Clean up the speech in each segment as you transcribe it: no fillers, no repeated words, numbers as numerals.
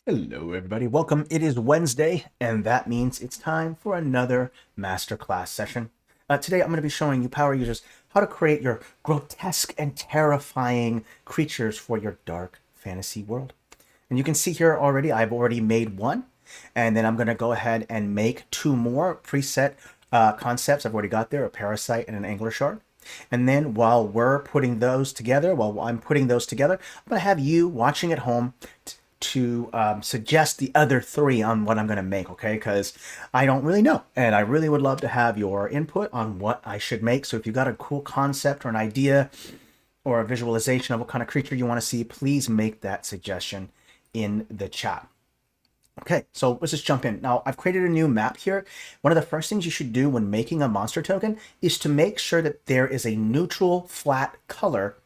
Hello, everybody. Welcome. It is Wednesday, and that means it's time for another Masterclass session. Today, I'm going to be showing you power users how to create your grotesque and terrifying creatures for your dark fantasy world. And you can see here already, I've already made one, and then I'm going to go ahead and make two more preset concepts. I've already got there, a Parasite and an angler shard. And then while I'm putting those together, I'm going to have you watching at home to suggest the other three on what I'm going to make, okay? Because I don't really know, and I really would love to have your input on what I should make. So if you've got a cool concept or an idea or a visualization of what kind of creature you want to see, please make that suggestion in the chat. Okay, so let's just jump in. Now, I've created a new map here. One of the first things you should do when making a monster token is to make sure that there is a neutral, flat color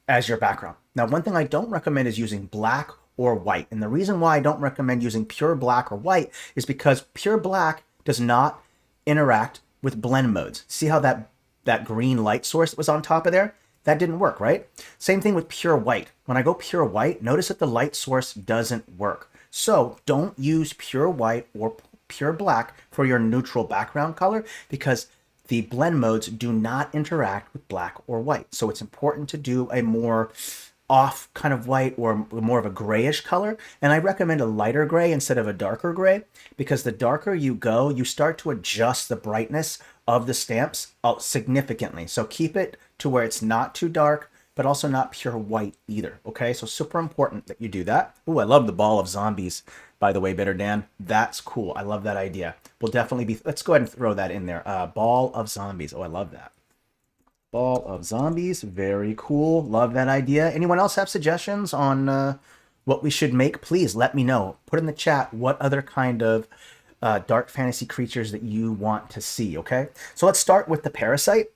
as your background. Now, one thing I don't recommend is using black or white. And the reason why I don't recommend using pure black or white is because pure black does not interact with blend modes. See how that green light source that was on top of there? That didn't work, right? Same thing with pure white. When I go pure white, notice that the light source doesn't work. So don't use pure white or pure black for your neutral background color because the blend modes do not interact with black or white. So it's important to do a more off kind of white or more of a grayish color. And I recommend a lighter gray instead of a darker gray because the darker you go, you start to adjust the brightness of the stamps significantly. So keep it to where it's not too dark, but also not pure white either. Okay, so super important that you do that. Ooh, I love the ball of zombies, by the way, Bitter Dan. That's cool. I love that idea. We'll definitely be, let's go ahead and throw that in there. Ball of zombies. Oh, I love that. Ball of zombies. Very cool. Love that idea. Anyone else have suggestions on what we should make? Please let me know. Put in the chat what other kind of dark fantasy creatures that you want to see, okay? So let's start with the Parasite.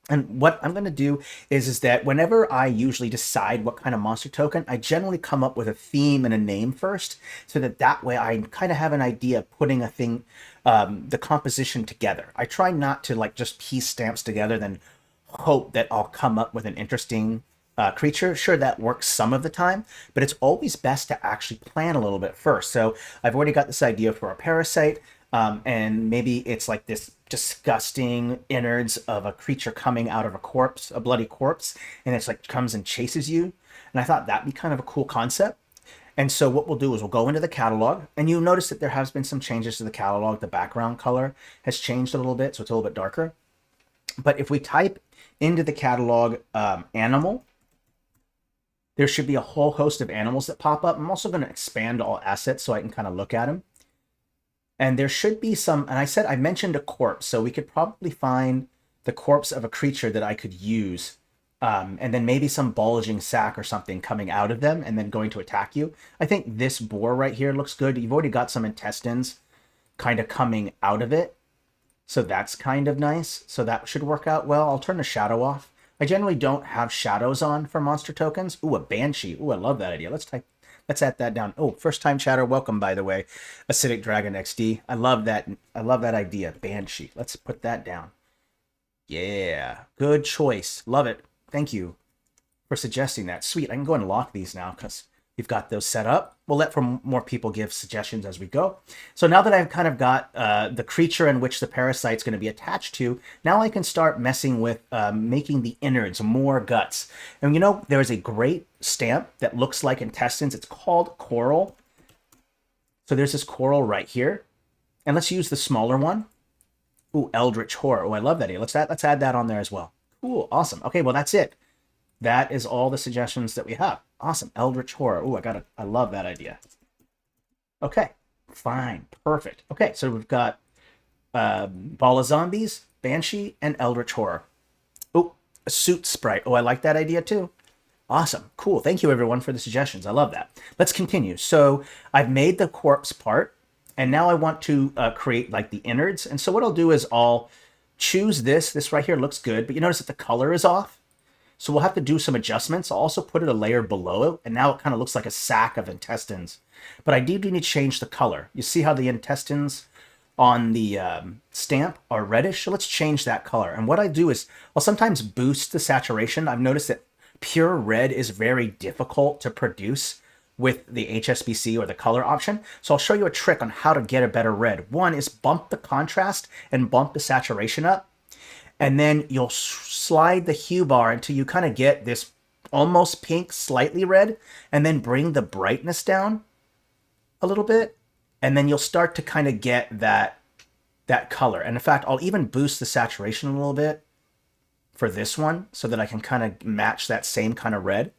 And what I'm going to do is that whenever I usually decide what kind of monster token, I generally come up with a theme and a name first, so that way I kind of have an idea of putting a thing, the composition together. I try not to like just piece stamps together, then hope that I'll come up with an interesting creature. Sure, that works some of the time, but it's always best to actually plan a little bit first. So I've already got this idea for a Parasite, and maybe it's like this disgusting innards of a creature coming out of a corpse, a bloody corpse, and it's like comes and chases you. And I thought that'd be kind of a cool concept. And so what we'll do is we'll go into the catalog, and you'll notice that there has been some changes to the catalog. The background color has changed a little bit, so it's a little bit darker. But if we type into the catalog animal, there should be a whole host of animals that pop up. I'm also going to expand all assets so I can kind of look at them. And there should be some, and I mentioned a corpse, so we could probably find the corpse of a creature that I could use, and then maybe some bulging sac or something coming out of them and then going to attack you. I think this boar right here looks good. You've already got some intestines kind of coming out of it, so that's kind of nice. So that should work out well. I'll turn the shadow off. I generally don't have shadows on for monster tokens. Ooh, a Banshee. Ooh, I love that idea. Let's add that down. Oh, first time chatter, welcome, by the way. Acidic Dragon XD. I love that idea. Banshee. Let's put that down. Yeah. Good choice. Love it. Thank you for suggesting that. Sweet. I can go and lock these now because we've got those set up. We'll let more people give suggestions as we go. So now that I've kind of got the creature in which the parasite's going to be attached to, now I can start messing with making the innards, more guts. And you know, there's a great stamp that looks like intestines. It's called coral. So there's this coral right here. And let's use the smaller one. Ooh, Eldritch Horror. Oh, I love that idea. Let's add that on there as well. Cool. Awesome. Okay, well, that's it. That is all the suggestions that we have. Awesome. Eldritch Horror. Ooh, I love that idea. Okay. Fine. Perfect. Okay, so we've got Ball of Zombies, Banshee, and Eldritch Horror. Ooh, a suit sprite. Oh, I like that idea too. Awesome. Cool. Thank you, everyone, for the suggestions. I love that. Let's continue. So I've made the corpse part, and now I want to create like the innards. And so what I'll do is I'll choose this. This right here looks good, but you notice that the color is off. So we'll have to do some adjustments. I'll also put it a layer below it, and now it kind of looks like a sack of intestines. But I do need to change the color. You see how the intestines on the stamp are reddish? So let's change that color. And what I do is I'll sometimes boost the saturation. I've noticed that pure red is very difficult to produce with the HSBC or the color option. So I'll show you a trick on how to get a better red. One is bump the contrast and bump the saturation up. And then you'll slide the hue bar until you kind of get this almost pink, slightly red, and then bring the brightness down a little bit. And then you'll start to kind of get that color. And in fact, I'll even boost the saturation a little bit for this one so that I can kind of match that same kind of red.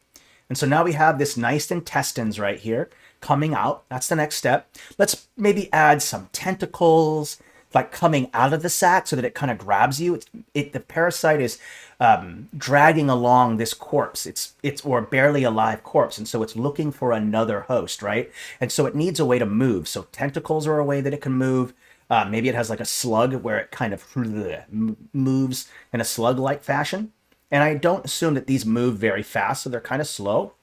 And so now we have this nice intestines right here coming out. That's the next step. Let's maybe add some tentacles like coming out of the sac so that it kind of grabs you. The parasite is dragging along this corpse. It's or barely alive corpse. And so it's looking for another host, right? And so it needs a way to move. So tentacles are a way that it can move. Maybe it has like a slug where it kind of moves in a slug-like fashion. And I don't assume that these move very fast, so they're kind of slow.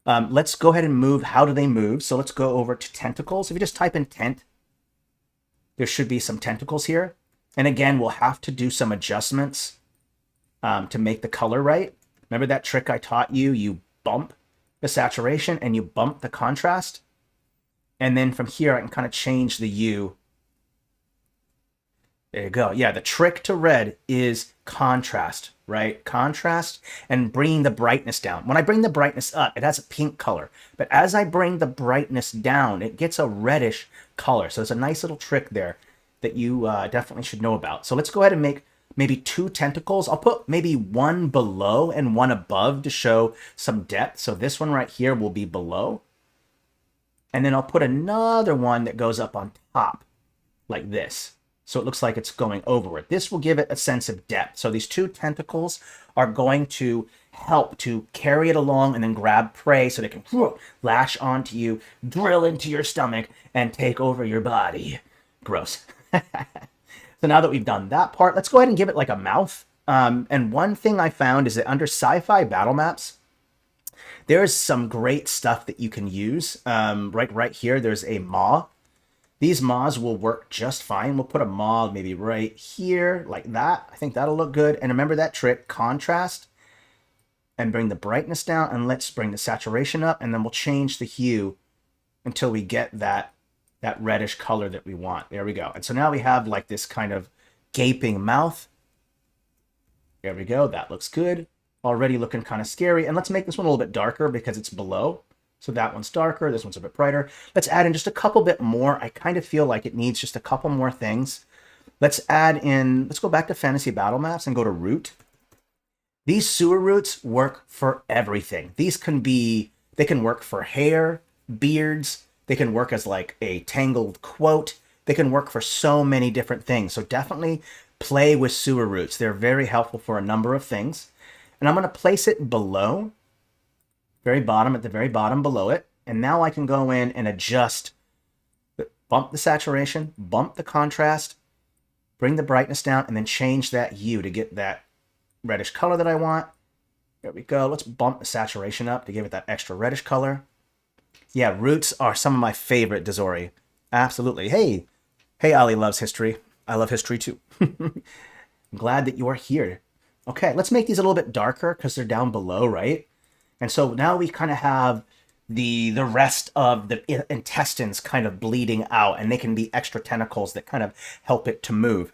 Let's go ahead and move. How do they move? So let's go over to tentacles. If you just type in tent, there should be some tentacles here. And again, we'll have to do some adjustments to make the color right. Remember that trick I taught you? You bump the saturation and you bump the contrast. And then from here, I can kind of change the hue. There you go. Yeah, the trick to red is contrast, right? Contrast and bringing the brightness down. When I bring the brightness up, it has a pink color. But as I bring the brightness down, it gets a reddish color. So it's a nice little trick there that you definitely should know about. So let's go ahead and make maybe 2 tentacles. I'll put maybe one below and one above to show some depth. So this one right here will be below. And then I'll put another one that goes up on top like this. So it looks like it's going over it. This will give it a sense of depth. So these 2 tentacles are going to help to carry it along and then grab prey so they can lash onto you, drill into your stomach, and take over your body. Gross. So now that we've done that part, let's go ahead and give it like a mouth. And one thing I found is that under sci-fi battle maps, there's some great stuff that you can use. Right here, there's a maw. These maws will work just fine. We'll put a maw maybe right here, like that. I think that'll look good. And remember that trick, contrast, and bring the brightness down. And let's bring the saturation up. And then we'll change the hue until we get that reddish color that we want. There we go. And so now we have like this kind of gaping mouth. There we go. That looks good. Already looking kind of scary. And let's make this one a little bit darker because it's below. So that one's darker, this one's a bit brighter. Let's add in just a couple bit more. I kind of feel like it needs just a couple more things. Let's go back to Fantasy Battle Maps and go to Root. These sewer roots work for everything. These they can work for hair, beards, they can work as like a tangled quote. They can work for so many different things. So definitely play with sewer roots. They're very helpful for a number of things. And I'm going to place it below. At the very bottom below it. And now I can go in and adjust, bump the saturation, bump the contrast, bring the brightness down, and then change that hue to get that reddish color that I want. There we go. Let's bump the saturation up to give it that extra reddish color. Yeah, roots are some of my favorite Dozori. Absolutely. Hey, Ali loves history. I love history too. I'm glad that you are here. Okay, let's make these a little bit darker because they're down below, right? And so now we kind of have the rest of the intestines kind of bleeding out, and they can be extra tentacles that kind of help it to move.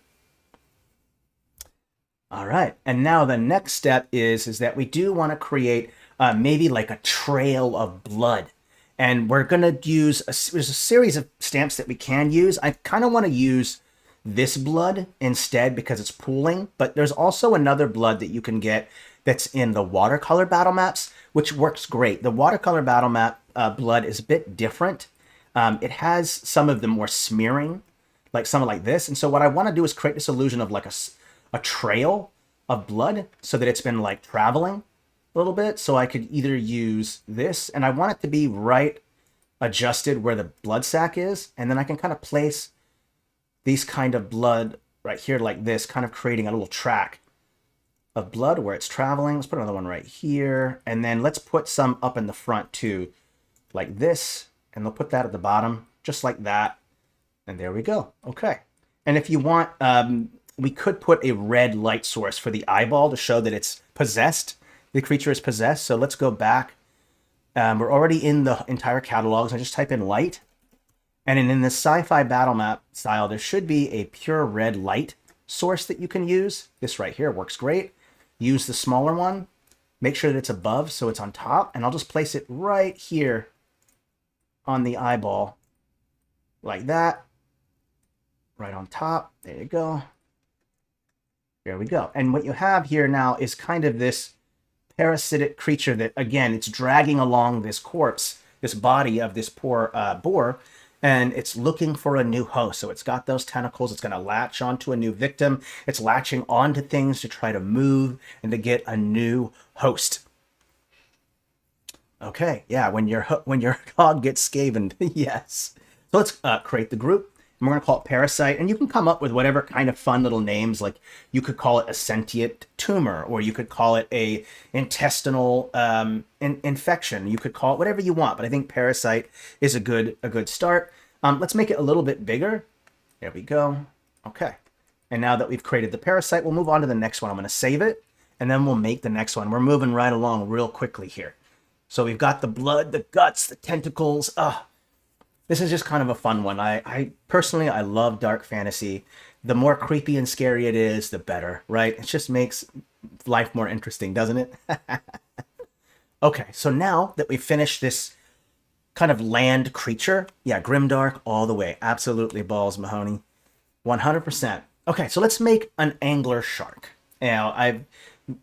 All right, and now the next step is that we do want to create maybe like a trail of blood. And we're going to use, there's a series of stamps that we can use. I kind of want to use this blood instead because it's pooling, but there's also another blood that you can get that's in the watercolor battle maps, which works great. The watercolor battle map blood is a bit different. It has some of the more smearing, like something like this. And so what I want to do is create this illusion of like a trail of blood so that it's been like traveling a little bit. So I could either use this, and I want it to be right adjusted where the blood sac is. And then I can kind of place these kind of blood right here like this, kind of creating a little track of blood where it's traveling. Let's put another one right here. And then let's put some up in the front too, like this. And they'll put that at the bottom, just like that. And there we go. Okay. And if you want, we could put a red light source for the eyeball to show that it's possessed. The creature is possessed. So let's go back We're already in the entire catalog, so I just type in light. And then in this sci-fi battle map style, there should be a pure red light source that you can use. This right here works great. Use the smaller one. Make sure that it's above so it's on top. And I'll just place it right here on the eyeball like that. Right on top. There you go. There we go. And what you have here now is kind of this parasitic creature that, again, it's dragging along this corpse, this body of this poor boar, and it's looking for a new host. So it's got those tentacles. It's going to latch onto a new victim. It's latching onto things to try to move and to get a new host. Okay, yeah, when your dog gets scavened, yes. So let's create the group. And we're going to call it Parasite. And you can come up with whatever kind of fun little names. Like you could call it a sentient tumor, or you could call it a intestinal infection. You could call it whatever you want. But I think Parasite is a good start. Let's make it a little bit bigger. There we go. Okay. And now that we've created the Parasite, we'll move on to the next one. I'm going to save it, and then we'll make the next one. We're moving right along real quickly here. So we've got the blood, the guts, the tentacles. This is just kind of a fun one. I personally, I love dark fantasy. The more creepy and scary it is, the better, right? It just makes life more interesting, doesn't it? Okay, so now that we've finished this kind of land creature, yeah, grimdark all the way. Absolutely, Balls Mahoney. 100%. Okay, so let's make an angler shark. Now,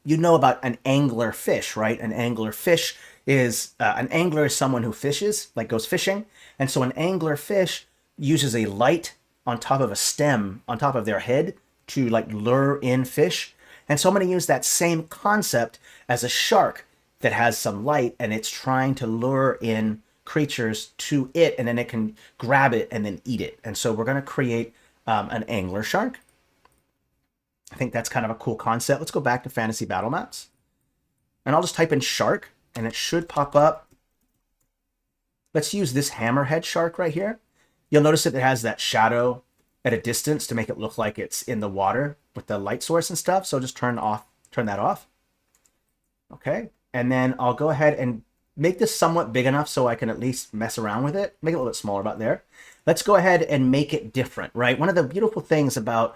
you know about an angler fish, right? An angler fish is, an angler is someone who fishes, like goes fishing. And so an angler fish uses a light on top of a stem on top of their head to like lure in fish. And so I'm going to use that same concept as a shark that has some light, and it's trying to lure in creatures to it, and then it can grab it and then eat it. And so we're going to create an angler shark. I think that's kind of a cool concept. Let's go back to Fantasy Battle Maps. And I'll just type in shark, and it should pop up. Let's use this hammerhead shark right here. You'll notice that it has that shadow at a distance to make it look like it's in the water with the light source and stuff. So just turn that off. Okay. And then I'll go ahead and make this somewhat big enough so I can at least mess around with it. Make it a little bit smaller about there. Let's go ahead and make it different, right? One of the beautiful things about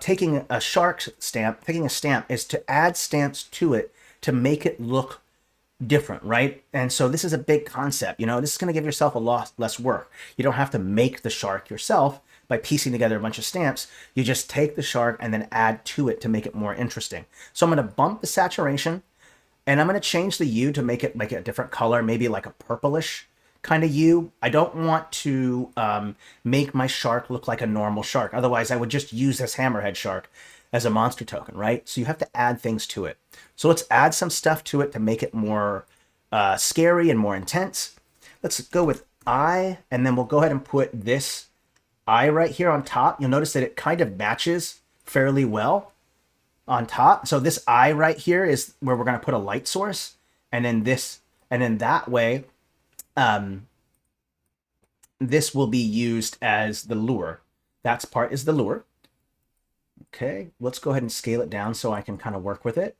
taking a shark stamp, taking a stamp, is to add stamps to it to make it look different, right? And so this is a big concept. You know, this is going to give yourself a lot less work. You don't have to make the shark yourself by piecing together a bunch of stamps. You just take the shark and then add to it to make it more interesting. So I'm going to bump the saturation, and I'm going to change the hue to make it a different color, maybe like a purplish kind of hue. I don't want to make my shark look like a normal shark. Otherwise, I would just use this hammerhead shark as a monster token, right? So you have to add things to it. So let's add some stuff to it to make it more scary and more intense. Let's go with eye, and then we'll go ahead and put this eye right here on top. You'll notice that it kind of matches fairly well on top. So this eye right here is where we're going to put a light source, and then this, and then that way, this will be used as the lure. That part is the lure. Okay, let's go ahead and scale it down so I can kind of work with it.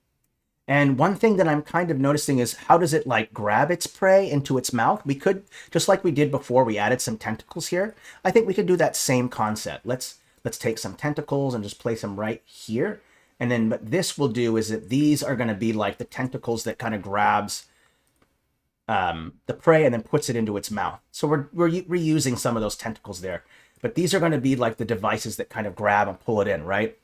And one thing that I'm kind of noticing is how does it like grab its prey into its mouth? We could, just like we did before, we added some tentacles here. I think we could do that same concept. Let's take some tentacles and just place them right here. And then what this will do is that these are going to be like the tentacles that kind of grabs the prey and then puts it into its mouth. So we're reusing some of those tentacles there. But these are going to be like the devices that kind of grab and pull it in, right?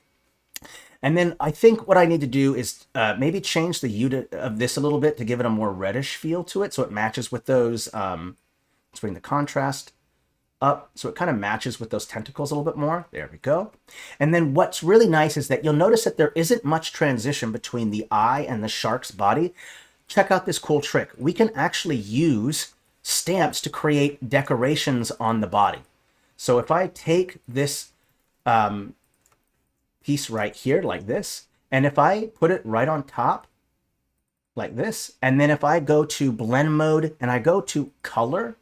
And then I think what I need to do is maybe change the hue of this a little bit to give it a more reddish feel to it so it matches with those, let's bring the contrast up so it kind of matches with those tentacles a little bit more. There we go. And then what's really nice is that you'll notice that there isn't much transition between the eye and the shark's body. Check out this cool trick. We can actually use stamps to create decorations on the body. So if I take this piece right here like this, and if I put it right on top like this, and then if I go to blend mode and I go to color,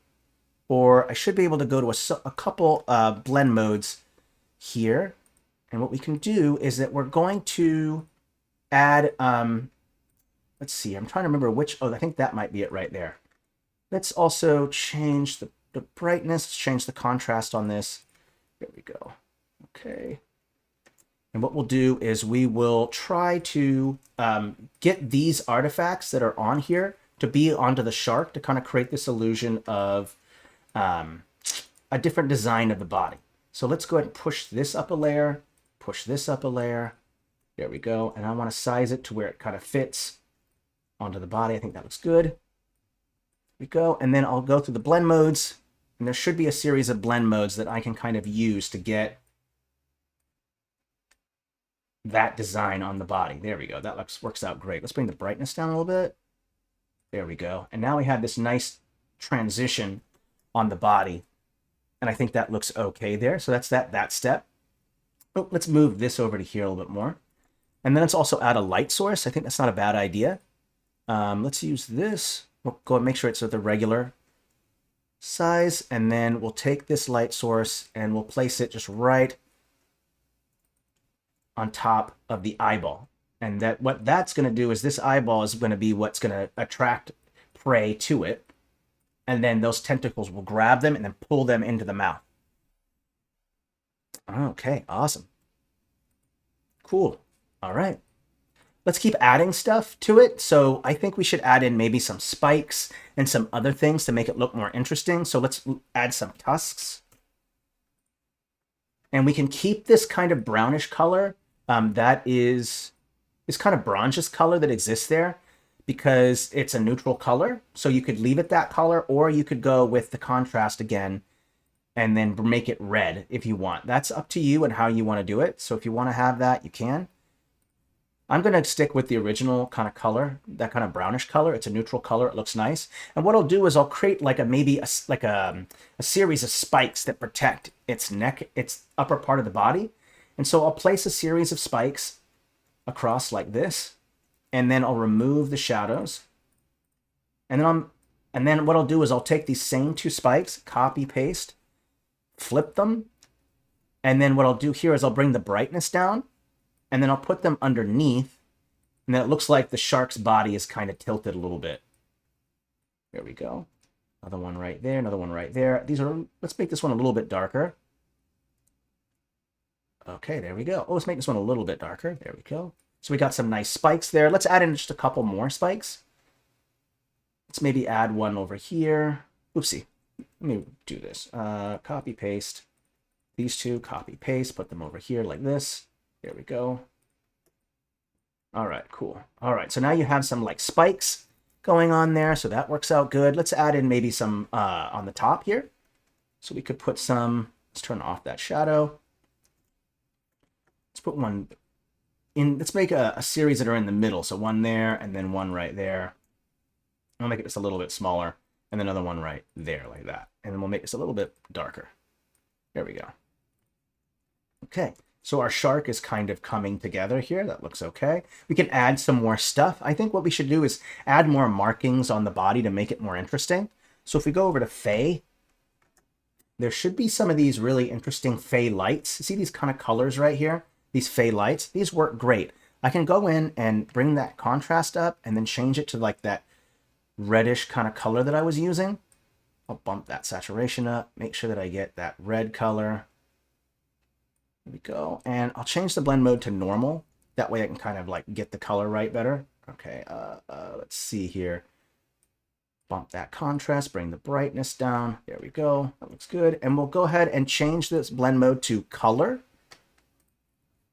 or I should be able to go to a couple blend modes here. And what we can do is that we're going to add, let's see, I'm trying to remember which, oh, I think that might be it right there. Let's also change the brightness, change the contrast on this. There we go. Okay. And what we'll do is we will try to get these artifacts that are on here to be onto the shark to kind of create this illusion of a different design of the body. So let's go ahead and push this up a layer, push this up a layer. There we go. And I want to size it to where it kind of fits onto the body. I think that looks good. There we go. And then I'll go through the blend modes. And there should be a series of blend modes that I can kind of use to get that design on the body. There we go. That works out great. Let's bring the brightness down a little bit. There we go. And now we have this nice transition on the body. And I think that looks okay there. So that's that step. Oh, let's move this over to here a little bit more. And then let's also add a light source. I think that's not a bad idea. Let's use this. We'll go and make sure it's at the regular size. And then we'll take this light source and we'll place it just right on top of the eyeball. And that what that's going to do is this eyeball is going to be what's going to attract prey to it. And then those tentacles will grab them and then pull them into the mouth. Okay, awesome. Cool. All right. Let's keep adding stuff to it. So I think we should add in maybe some spikes and some other things to make it look more interesting. So let's add some tusks. And we can keep this kind of brownish color that is kind of bronzish color that exists there because it's a neutral color. So you could leave it that color, or you could go with the contrast again and then make it red if you want. That's up to you and how you want to do it. So if you want to have that, you can. I'm going to stick with the original kind of color, that kind of brownish color. It's a neutral color. It looks nice. And what I'll do is I'll create like a series of spikes that protect its neck, its upper part of the body. And so I'll place a series of spikes across like this, and then I'll remove the shadows. And then what I'll do is I'll take these same two spikes, copy, paste, flip them. And then what I'll do here is I'll bring the brightness down, and then I'll put them underneath, and then it looks like the shark's body is kind of tilted a little bit. There we go. Another one right there, another one right there. Let's make this one a little bit darker. Okay, there we go. Oh, let's make this one a little bit darker. There we go. So we got some nice spikes there. Let's add in just a couple more spikes. Let's maybe add one over here. Oopsie. Let me do this. Copy, paste. These two, copy, paste. Put them over here like this. There we go. All right, cool. All right, so now you have some like spikes going on there. So that works out good. Let's add in maybe some on the top here. So we could put some, let's turn off that shadow. Let's put one in, let's make a series that are in the middle. So one there and then one right there. I'll make it just a little bit smaller and then another one right there like that. And then we'll make this a little bit darker. There we go. Okay, so our shark is kind of coming together here. That looks okay. We can add some more stuff. I think what we should do is add more markings on the body to make it more interesting. So if we go over to Fey, there should be some of these really interesting Fey lights. See these kind of colors right here? These Fey lights, these work great. I can go in and bring that contrast up and then change it to like that reddish kind of color that I was using. I'll bump that saturation up, make sure that I get that red color. There we go. And I'll change the blend mode to normal. That way I can kind of like get the color right better. Okay, let's see here. Bump that contrast, bring the brightness down. There we go. That looks good. And we'll go ahead and change this blend mode to color.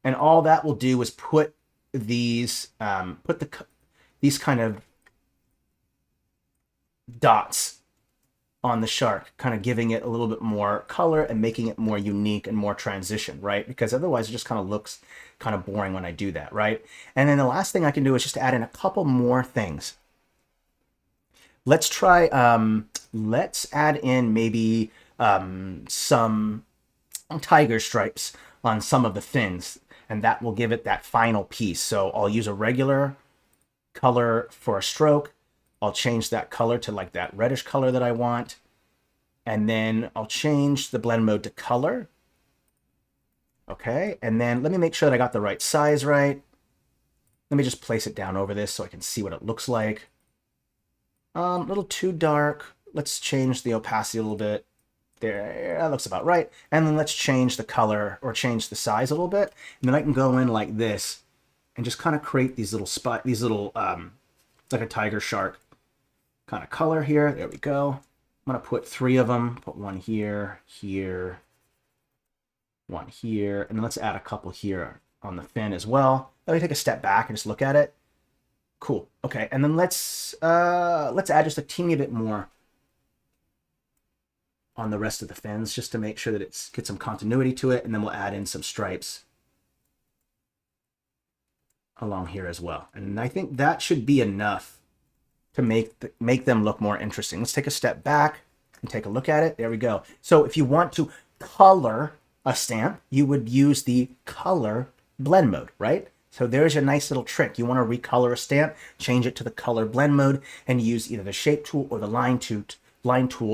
And all that will do is put these, these kind of dots on the shark, kind of giving it a little bit more color and making it more unique and more transition, right? Because otherwise it just kind of looks kind of boring when I do that, right? And then the last thing I can do is just add in a couple more things. Let's try, let's add in maybe some tiger stripes on some of the fins, and that will give it that final piece. So I'll use a regular color for a stroke. I'll change that color to like that reddish color that I want. And then I'll change the blend mode to color. Okay, and then let me make sure that I got the right size right. Let me just place it down over this so I can see what it looks like. A little too dark, let's change the opacity a little bit. There, that looks about right. And then let's change the color or change the size a little bit. And then I can go in like this and just kind of create these little like a tiger shark kind of color here. There we go. I'm going to put 3 of them. Put one here, here, one here. And then let's add a couple here on the fin as well. Let me take a step back and just look at it. Cool. Okay, and then let's add just a teeny bit more on the rest of the fins just to make sure that it's get some continuity to it, and then we'll add in some stripes along here as well. And I think that should be enough to make them look more interesting. Let's take a step back and take a look at it. There we go. So if you want to color a stamp, you would use the color blend mode, right? So there's your nice little trick. You want to recolor a stamp, change it to the color blend mode, and use either the shape tool or the line tool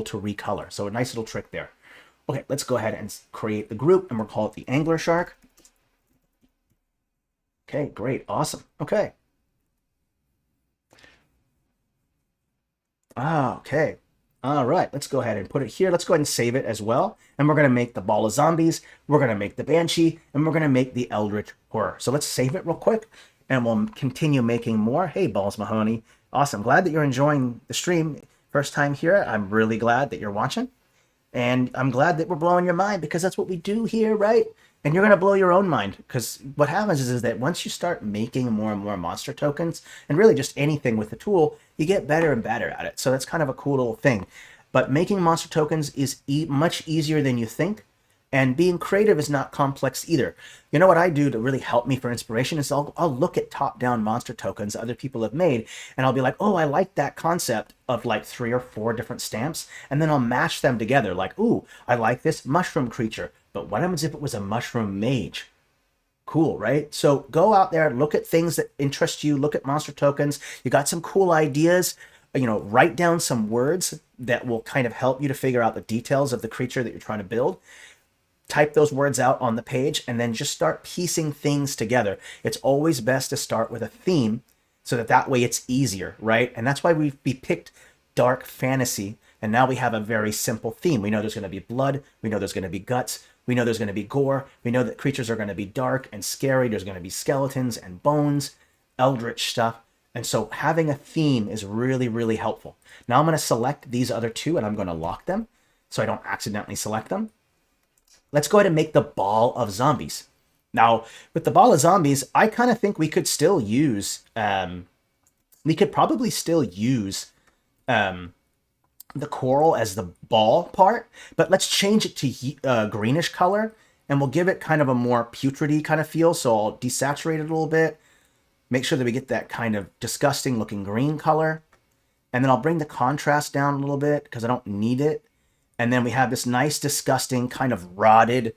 to recolor. So a nice little trick there. Okay, let's go ahead and create the group, and we'll call it the angler shark. Okay, great, awesome. Okay. Okay. All right, let's go ahead and put it here. Let's go ahead and save it as well. And we're going to make the ball of zombies. We're going to make the Banshee, and we're going to make the Eldritch Horror. So let's save it real quick, and we'll continue making more. Hey, Balls Mahoney. Awesome. Glad that you're enjoying the stream. First time here. I'm really glad that you're watching. And I'm glad that we're blowing your mind, because that's what we do here, right? And you're going to blow your own mind, because what happens is that once you start making more and more monster tokens, and really just anything with the tool, you get better and better at it. So that's kind of a cool little thing. But making monster tokens is much easier than you think. And being creative is not complex either. You know what I do to really help me for inspiration is I'll look at top-down monster tokens other people have made, and I'll be like, oh, I like that concept of like 3 or 4 different stamps, and then I'll mash them together. Like, ooh, I like this mushroom creature, but what happens if it was a mushroom mage? Cool, right? So go out there, look at things that interest you, look at monster tokens. You got some cool ideas, write down some words that will kind of help you to figure out the details of the creature that you're trying to build. Type those words out on the page, and then just start piecing things together. It's always best to start with a theme, so that way it's easier, right? And that's why we picked dark fantasy, and now we have a very simple theme. We know there's going to be blood, we know there's going to be guts, we know there's going to be gore, we know that creatures are going to be dark and scary, there's going to be skeletons and bones, eldritch stuff. And so having a theme is really, really helpful. Now I'm going to select these other 2, and I'm going to lock them so I don't accidentally select them. Let's go ahead and make the ball of zombies. Now, with the ball of zombies, I kind of think we could still use, we could probably still use the coral as the ball part, but let's change it to greenish color, and we'll give it kind of a more putrid-y kind of feel. So I'll desaturate it a little bit, make sure that we get that kind of disgusting looking green color, and then I'll bring the contrast down a little bit because I don't need it. And then we have this nice, disgusting, kind of rotted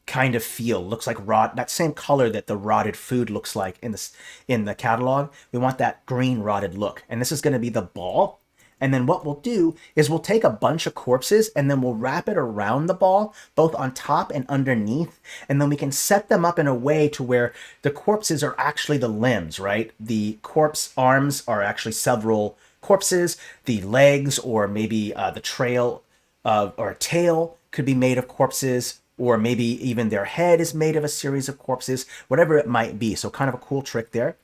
kind of feel. Looks like that same color that the rotted food looks like in the catalog. We want that green rotted look. And this is going to be the ball. And then what we'll do is we'll take a bunch of corpses, and then we'll wrap it around the ball, both on top and underneath. And then we can set them up in a way to where the corpses are actually the limbs, right? The corpse arms are actually several corpses. The legs, or maybe the trail or a tail, could be made of corpses, or maybe even their head is made of a series of corpses, whatever it might be. So kind of a cool trick there.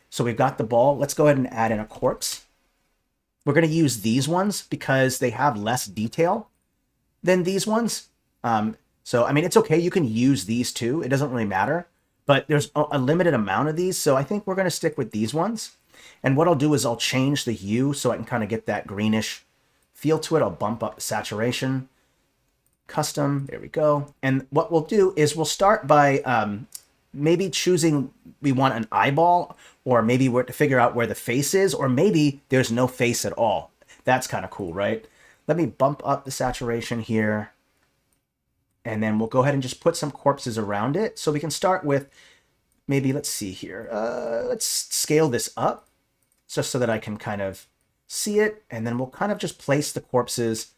So we've got the ball. Let's go ahead and add in a corpse. We're going to use these ones because they have less detail than these ones. So, I mean, it's okay. You can use these too. It doesn't really matter. But there's a limited amount of these. So I think we're going to stick with these ones. And what I'll do is I'll change the hue so I can kind of get that greenish feel to it. I'll bump up the saturation. Custom. There we go. And what we'll do is we'll start by maybe choosing we want an eyeball, or maybe we're to figure out where the face is, or maybe there's no face at all. That's kind of cool, right? Let me bump up the saturation here. And then we'll go ahead and just put some corpses around it. So we can start with maybe, let's see here. Let's scale this up just so that I can kind of see it. And then we'll kind of just place the corpses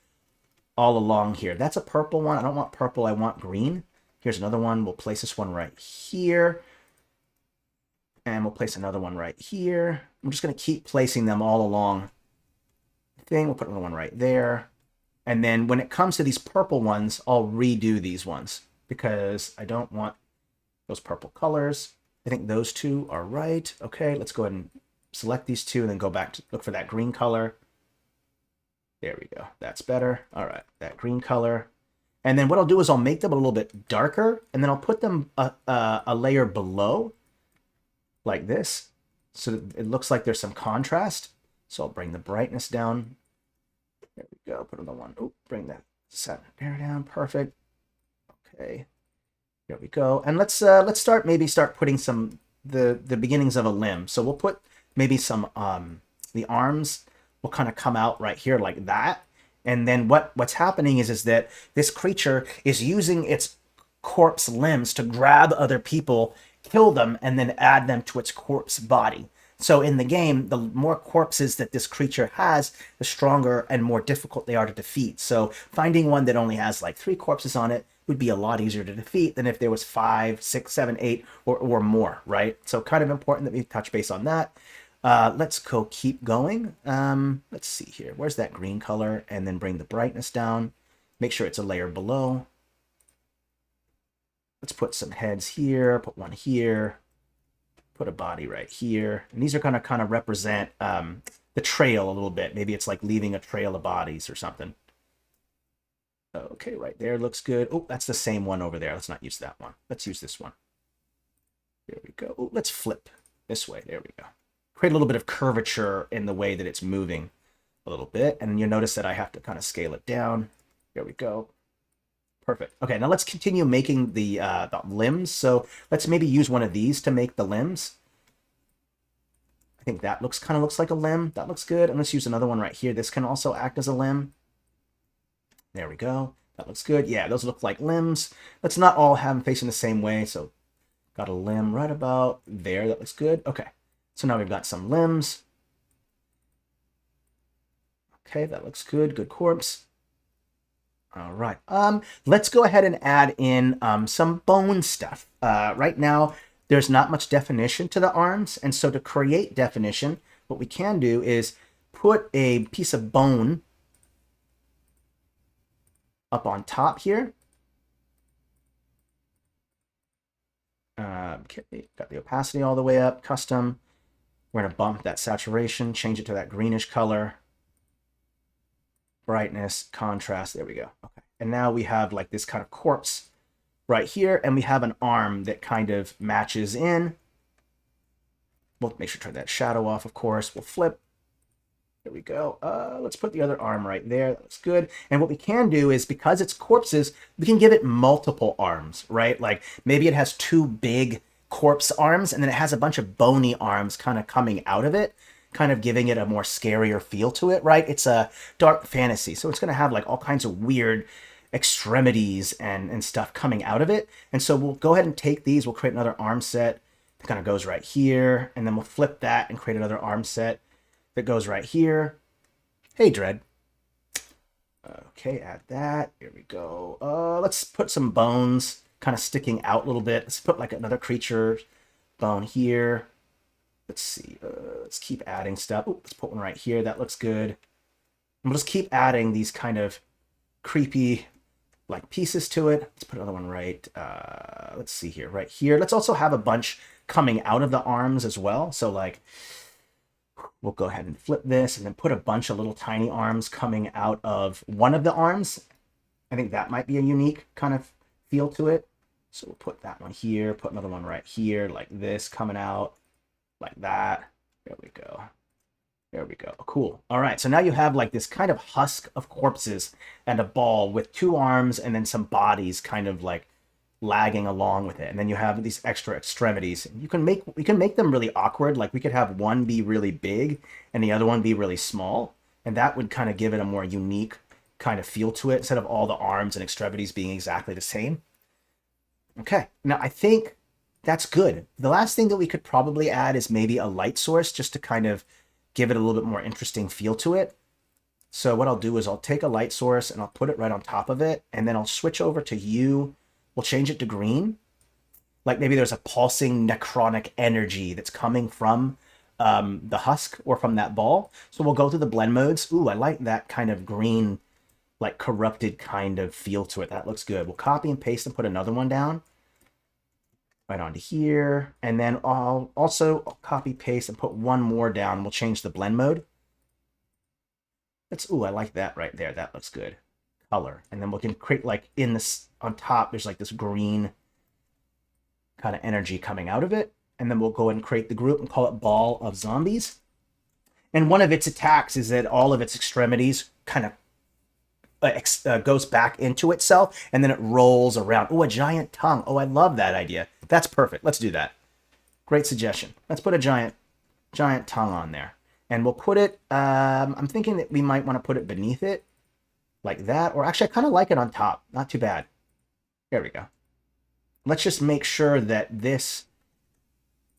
all along here. That's a purple one. I don't want purple. I want green. Here's another one. We'll place this one right here. And we'll place another one right here. I'm just going to keep placing them all along thing. We'll put another one right there. And then when it comes to these purple ones, I'll redo these ones because I don't want those purple colors. I think those two are right. Okay, let's go ahead and select these two and then go back to look for that green color. There we go. That's better. All right, that green color. And then what I'll do is I'll make them a little bit darker, and then I'll put them a layer below, like this, so that it looks like there's some contrast. So I'll bring the brightness down. There we go. Put another one. Oh, bring that set there down. Perfect. Okay. There we go. And let's start putting some the beginnings of a limb. So we'll put maybe some the arms will kind of come out right here like that. And then what's happening is that this creature is using its corpse limbs to grab other people, kill them, and then add them to its corpse body. So in the game, the more corpses that this creature has, the stronger and more difficult they are to defeat. So finding one that only has like 3 corpses on it would be a lot easier to defeat than if there was 5, 6, 7, 8 or more, right? So kind of important that we touch base on that. Let's go keep going. Let's see here. Where's that green color? And then bring the brightness down. Make sure it's a layer below. Let's put some heads here, put one here, put a body right here. And these are going to kind of represent the trail a little bit. Maybe it's like leaving a trail of bodies or something. Okay, right there looks good. Oh, that's the same one over there. Let's not use that one. Let's use this one. There we go. Oh, let's flip this way. There we go. Create a little bit of curvature in the way that it's moving a little bit. And you'll notice that I have to kind of scale it down. There we go. Perfect. Okay, now let's continue making the limbs. So let's maybe use one of these to make the limbs. I think that kind of looks like a limb. That looks good. And let's use another one right here. This can also act as a limb. There we go. That looks good. Yeah, those look like limbs. Let's not all have them facing the same way. So got a limb right about there. That looks good. Okay. So now we've got some limbs. Okay, that looks good. Good corpse. All right. Let's go ahead and add in some bone stuff. Right now, there's not much definition to the arms. And so to create definition, what we can do is put a piece of bone up on top here. Okay, got the opacity all the way up, custom. We're going to bump that saturation, change it to that greenish color. Brightness, contrast, there we go. Okay. And now we have like this kind of corpse right here, and we have an arm that kind of matches in. We'll make sure to turn that shadow off, of course. We'll flip. There we go. Let's put the other arm right there. That looks good. And what we can do is, because it's corpses, we can give it multiple arms, right? Like maybe it has 2 big corpse arms, and then it has a bunch of bony arms kind of coming out of it, kind of giving it a more scarier feel to it, right? It's a dark fantasy, so it's going to have like all kinds of weird extremities and stuff coming out of it. And so we'll go ahead and take these. We'll create another arm set that kind of goes right here, and then we'll flip that and create another arm set that goes right here. Hey, Dread. Okay, add that. Here we go. Let's put some bones kind of sticking out a little bit. Let's put like another creature bone here. Let's see. Let's keep adding stuff. Ooh, let's put one right here. That looks good. And we'll just keep adding these kind of creepy like pieces to it. Let's put another one right. Let's see here. Right here. Let's also have a bunch coming out of the arms as well. So like we'll go ahead and flip this and then put a bunch of little tiny arms coming out of one of the arms. I think that might be a unique kind of feel to it. So we'll put that one here, put another one right here, like this coming out, like that. There we go. There we go. Cool. All right. So now you have like this kind of husk of corpses and a ball with 2 arms and then some bodies kind of like lagging along with it. And then you have these extra extremities. We can make them really awkward. Like we could have one be really big and the other one be really small. And that would kind of give it a more unique kind of feel to it instead of all the arms and extremities being exactly the same. Okay. Now I think that's good. The last thing that we could probably add is maybe a light source just to kind of give it a little bit more interesting feel to it. So what I'll do is I'll take a light source and I'll put it right on top of it. And then I'll switch over to hue. We'll change it to green. Like maybe there's a pulsing necrotic energy that's coming from the husk or from that ball. So we'll go through the blend modes. Ooh, I like that kind of green, like corrupted kind of feel to it. That looks good. We'll copy and paste and put another one down right onto here. And then I'll also copy, paste, and put one more down. We'll change the blend mode. Ooh, I like that right there. That looks good. Color. And then we can create like in this, on top, there's like this green kind of energy coming out of it. And then we'll go and create the group and call it Ball of Zombies. And one of its attacks is that all of its extremities kind of goes back into itself, and then it rolls around. Oh, a giant tongue. Oh, I love that idea. That's perfect. Let's do that. Great suggestion. Let's put a giant tongue on there. And we'll put it, I'm thinking that we might want to put it beneath it, like that. Or actually, I kind of like it on top. Not too bad. There we go. Let's just make sure that this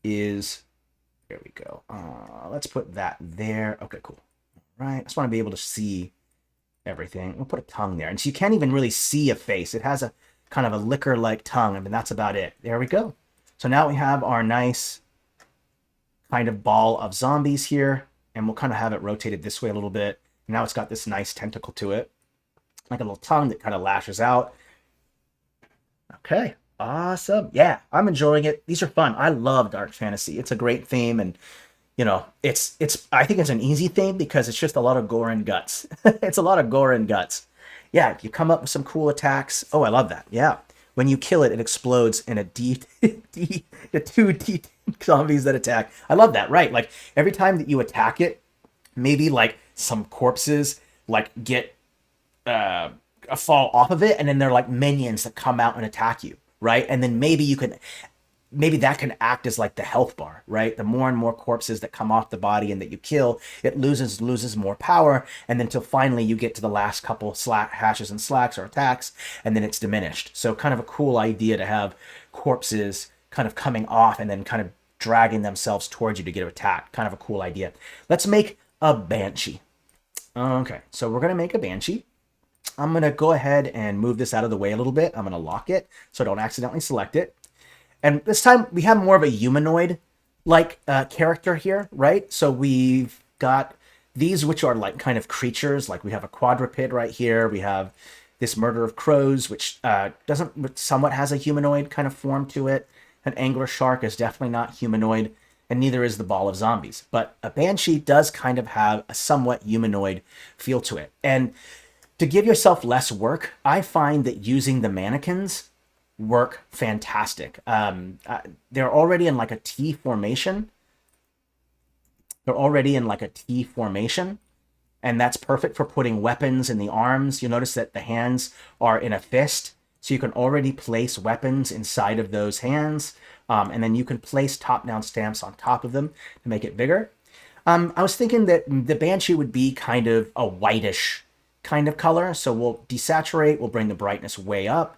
is, there we go. Let's put that there. Okay, cool. All right. I just want to be able to see everything. We'll put a tongue there. And so you can't even really see a face. It has a kind of a liquor-like tongue. I mean, that's about it. There we go. So now we have our nice kind of ball of zombies here. And we'll kind of have it rotated this way a little bit. And now it's got this nice tentacle to it, like a little tongue that kind of lashes out. Okay, awesome. Yeah, I'm enjoying it. These are fun. I love dark fantasy. It's a great theme, and you know, it's I think it's an easy theme because it's just a lot of gore and guts. It's a lot of gore and guts. Yeah, you come up with some cool attacks. Oh, I love that. Yeah. When you kill it, it explodes in the two D zombies that attack. I love that, right? Like every time that you attack it, maybe like some corpses like get fall off of it, and then they're like minions that come out and attack you, right? And then maybe that can act as like the health bar, right? The more and more corpses that come off the body and that you kill, it loses more power, and then until finally you get to the last couple hashes and slacks or attacks, and then it's diminished. So kind of a cool idea to have corpses kind of coming off and then kind of dragging themselves towards you to get attacked. Kind of a cool idea. Let's make a Banshee. Okay, so we're gonna make a Banshee. I'm gonna go ahead and move this out of the way a little bit. I'm gonna lock it so I don't accidentally select it. And this time we have more of a humanoid-like character here, right? So we've got these, which are like kind of creatures. Like we have a quadruped right here. We have this murder of crows, which somewhat has a humanoid kind of form to it. An angler shark is definitely not humanoid, and neither is the ball of zombies. But a banshee does kind of have a somewhat humanoid feel to it. And to give yourself less work, I find that using the mannequins work fantastic. They're already in like a T formation. And that's perfect for putting weapons in the arms. You'll notice that the hands are in a fist, so you can already place weapons inside of those hands. And then you can place top-down stamps on top of them to make it bigger. I was thinking that the Banshee would be kind of a whitish kind of color, so we'll desaturate, we'll bring the brightness way up.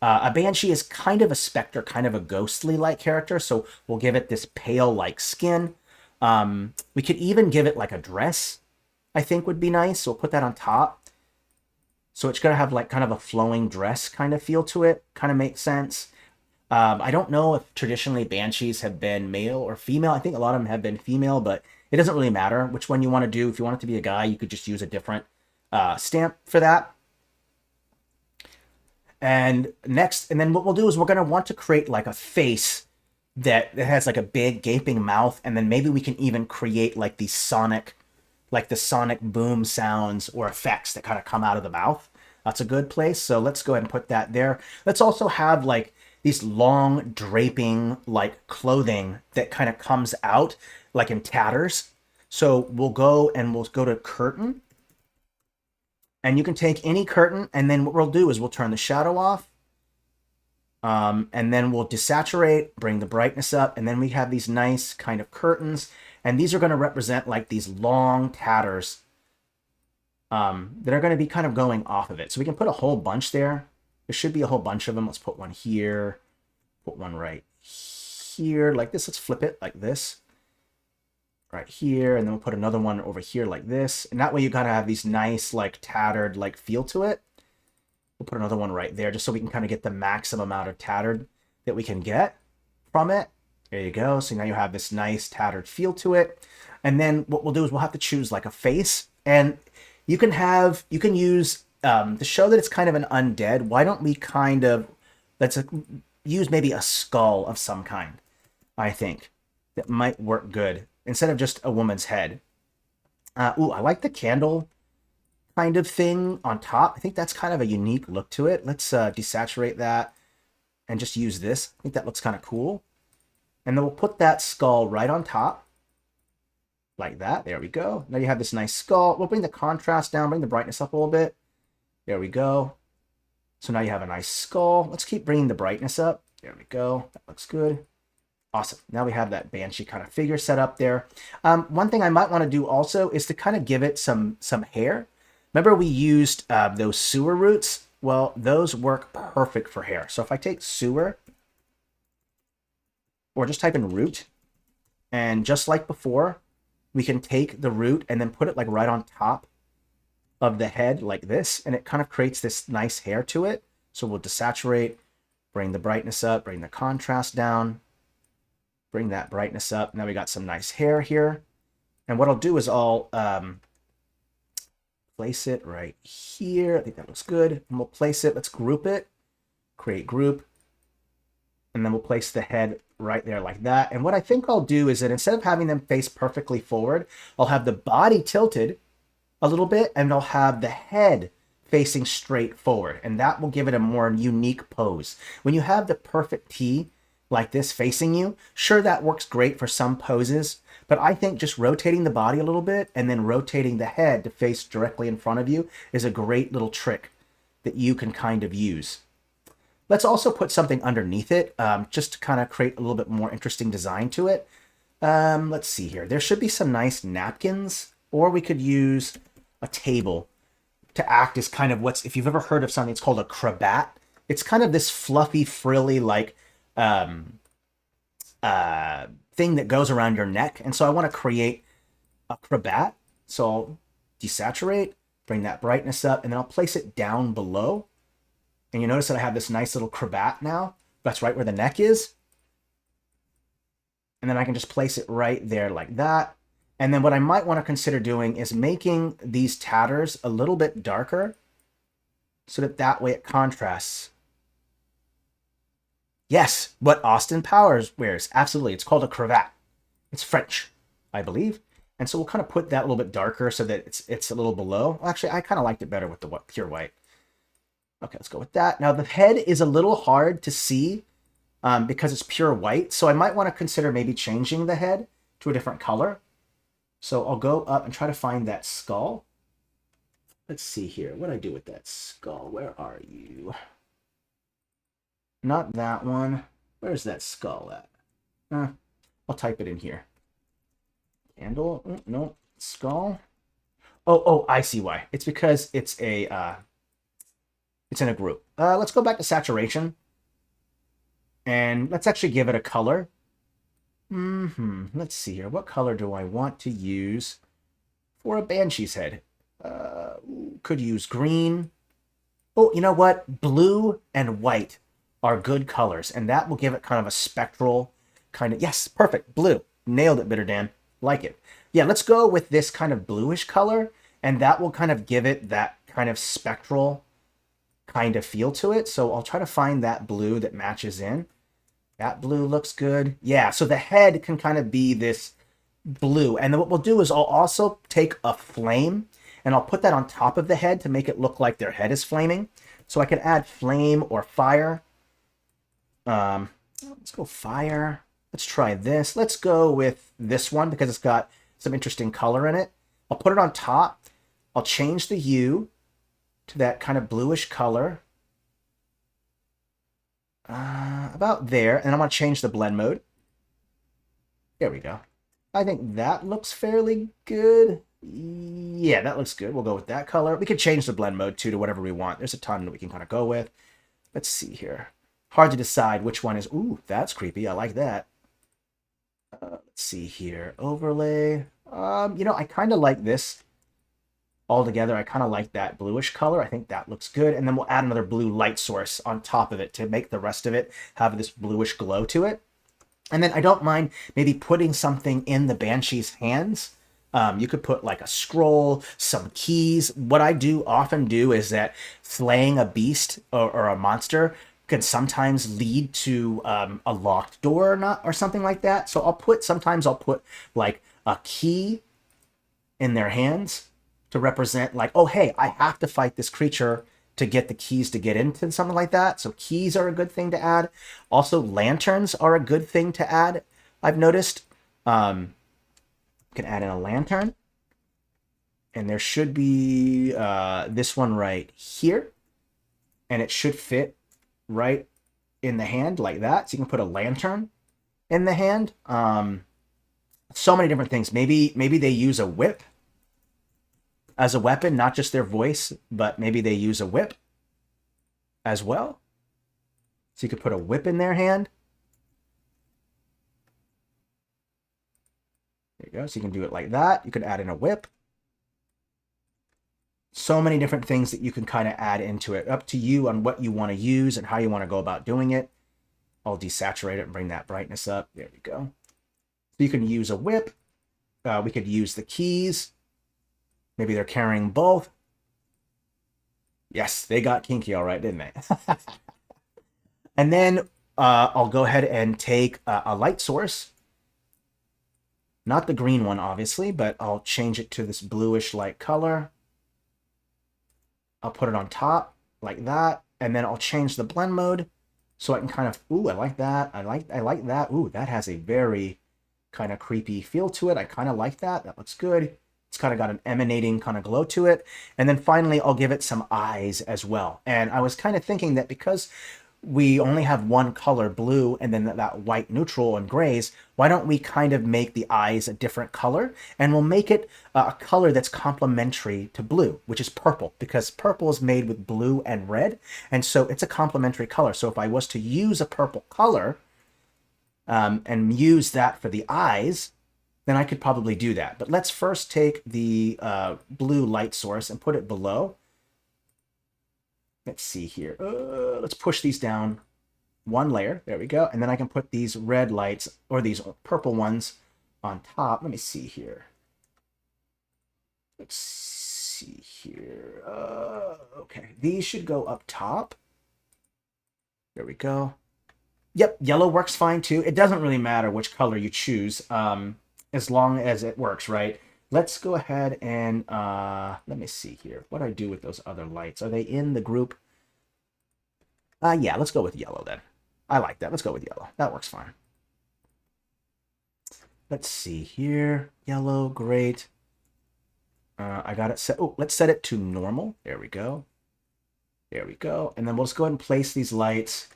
A Banshee is kind of a specter, kind of a ghostly-like character, so we'll give it this pale-like skin. We could even give it like a dress, I think would be nice, so we'll put that on top. So it's going to have like kind of a flowing dress kind of feel to it, kind of makes sense. I don't know if traditionally Banshees have been male or female. I think a lot of them have been female, but it doesn't really matter which one you want to do. If you want it to be a guy, you could just use a different stamp for that. And then what we'll do is we're going to want to create like a face that has like a big gaping mouth, and then maybe we can even create like the sonic boom sounds or effects that kind of come out of the mouth. That's a good place. So let's go ahead and put that there. Let's also have like these long draping like clothing that kind of comes out like in tatters. So we'll go to curtain. And you can take any curtain, and then what we'll do is we'll turn the shadow off. And then we'll desaturate, bring the brightness up, and then we have these nice kind of curtains. And these are going to represent like these long tatters that are going to be kind of going off of it. So we can put a whole bunch there. There should be a whole bunch of them. Let's put one here. Put one right here like this. Let's flip it like this. Right here, and then we'll put another one over here like this, and that way you kind of have these nice like tattered like feel to it. We'll put another one right there just so we can kind of get the maximum amount of tattered that we can get from it. There you go. So now you have this nice tattered feel to it. And then what we'll do is we'll have to choose like a face. And you can use, to show that it's kind of an undead, why don't we kind of, use maybe a skull of some kind, I think. That might work good. Instead of just a woman's head. Ooh, I like the candle kind of thing on top. I think that's kind of a unique look to it. Let's desaturate that and just use this. I think that looks kind of cool. And then we'll put that skull right on top. Like that. There we go. Now you have this nice skull. We'll bring the contrast down, bring the brightness up a little bit. There we go. So now you have a nice skull. Let's keep bringing the brightness up. There we go. That looks good. Awesome. Now we have that Banshee kind of figure set up there. One thing I might want to do also is to kind of give it some hair. Remember we used those sewer roots? Well, those work perfect for hair. So if I take sewer, or just type in root, and just like before, we can take the root and then put it like right on top of the head like this, and it kind of creates this nice hair to it. So we'll desaturate, bring the brightness up, bring the contrast down, bring that brightness up. Now we got some nice hair here. And what I'll do is I'll place it right here. I think that looks good. And we'll place it, let's group it, create group. And then we'll place the head right there like that. And what I think I'll do is that instead of having them face perfectly forward, I'll have the body tilted a little bit and I'll have the head facing straight forward. And that will give it a more unique pose. When you have the perfect T like this facing you, sure, that works great for some poses, but I think just rotating the body a little bit and then rotating the head to face directly in front of you is a great little trick that you can kind of use. Let's also put something underneath it, just to kind of create a little bit more interesting design to it. Let's see here. There should be some nice napkins, or we could use a table to act as kind of if you've ever heard of something, it's called a cravat. It's kind of this fluffy, frilly, like, thing that goes around your neck. And so I want to create a cravat. So I'll desaturate, bring that brightness up, and then I'll place it down below. And you notice that I have this nice little cravat now. That's right where the neck is. And then I can just place it right there like that. And then what I might want to consider doing is making these tatters a little bit darker so that way it contrasts. Yes, what Austin Powers wears. Absolutely. It's called a cravat. It's French, I believe. And so we'll kind of put that a little bit darker so that it's a little below. Well, actually, I kind of liked it better with the pure white. Okay, let's go with that. Now, the head is a little hard to see because it's pure white. So I might want to consider maybe changing the head to a different color. So I'll go up and try to find that skull. Let's see here. What do I do with that skull? Where are you? Not that one. Where's that skull at? I'll type it in here. Candle? No. Skull? Oh, I see why. It's because it's in a group. Let's go back to saturation. And let's actually give it a color. Let's see here. What color do I want to use for a Banshee's head? Could use green. Oh, you know what? Blue and white are good colors. And that will give it kind of a spectral kind of... Yes, perfect. Blue. Nailed it, Bitter Dan. Like it. Yeah, let's go with this kind of bluish color. And that will kind of give it that kind of spectral kind of feel to it. So I'll try to find that blue that matches in. That blue looks good. Yeah, so the head can kind of be this blue. And then what we'll do is I'll also take a flame and I'll put that on top of the head to make it look like their head is flaming. So I can add flame or fire. Let's go fire. Let's try this. Let's go with this one because it's got some interesting color in it. I'll put it on top. I'll change the hue to that kind of bluish color. About there. And I'm going to change the blend mode. There we go. I think that looks fairly good. Yeah, that looks good. We'll go with that color. We can change the blend mode too to whatever we want. There's a ton that we can kind of go with. Let's see here. Hard to decide which one is... Ooh, that's creepy. I like that. Let's see here. Overlay. I kind of like this altogether. I kind of like that bluish color. I think that looks good. And then we'll add another blue light source on top of it to make the rest of it have this bluish glow to it. And then I don't mind maybe putting something in the Banshee's hands. You could put like a scroll, some keys. What I do often do is that slaying a beast or a monster can sometimes lead to a locked door or not or something like that. So sometimes I'll put like a key in their hands to represent like, oh hey, I have to fight this creature to get the keys to get into something like that. So keys are a good thing to add. Also, lanterns are a good thing to add. I've noticed. You can add in a lantern, and there should be this one right here, and it should fit right in the hand like that. So you can put a lantern in the hand. So many different things. Maybe they use a whip as a weapon, not just their voice, but maybe they use a whip as well. So you could put a whip in their hand. There you go. So you can do it like that. You could add in a whip. So many different things that you can kind of add into it. Up to you on what you want to use and how you want to go about doing it. I'll desaturate it and bring that brightness up. There we go. So you can use a whip. We could use the keys. Maybe they're carrying both. Yes, they got kinky all right, didn't they? And then I'll go ahead and take a light source. Not the green one, obviously, but I'll change it to this bluish light color. I'll put it on top like that. And then I'll change the blend mode so I can kind of, ooh, I like that. I like that. Ooh, that has a very kind of creepy feel to it. I kind of like that. That looks good. It's kind of got an emanating kind of glow to it. And then finally, I'll give it some eyes as well. And I was kind of thinking that because we only have one color, blue, and then that white neutral and grays, why don't we kind of make the eyes a different color? And we'll make it a color that's complementary to blue, which is purple, because purple is made with blue and red. And so it's a complementary color. So if I was to use a purple color and use that for the eyes, then I could probably do that. But let's first take the blue light source and put it below. Let's see here. Let's push these down one layer. There we go. And then I can put these red lights or these purple ones on top. Let me see here. Let's see here. Okay, these should go up top. There we go. Yep, yellow works fine too. It doesn't really matter which color you choose, as long as it works, right? Let's go ahead and let me see here. What do I do with those other lights? Are they in the group? Yeah, let's go with yellow then. I like that. Let's go with yellow. That works fine. Let's see here. Yellow, great. I got it set. Oh, let's set it to normal. There we go. There we go. And then we'll just go ahead and place these lights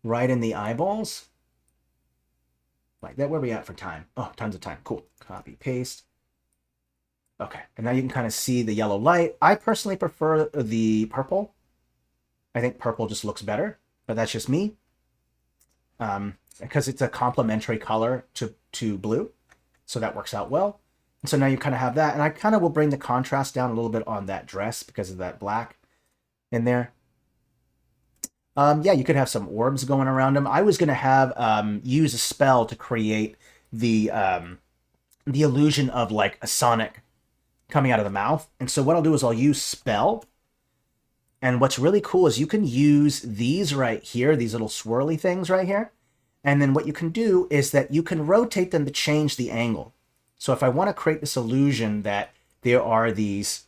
right in the eyeballs. Like that. Where are we at for time? Oh, tons of time. Cool. Copy, paste. Okay, and now you can kind of see the yellow light. I personally prefer the purple. I think purple just looks better, but that's just me. Because it's a complementary color to blue, so that works out well. And so now you kind of have that, and I kind of will bring the contrast down a little bit on that dress because of that black in there. Yeah, you could have some orbs going around them. I was going to have use a spell to create the illusion of like a Sonic coming out of the mouth. And so what I'll do is I'll use spell. And what's really cool is you can use these right here, these little swirly things right here. And then what you can do is that you can rotate them to change the angle. So if I want to create this illusion that there are these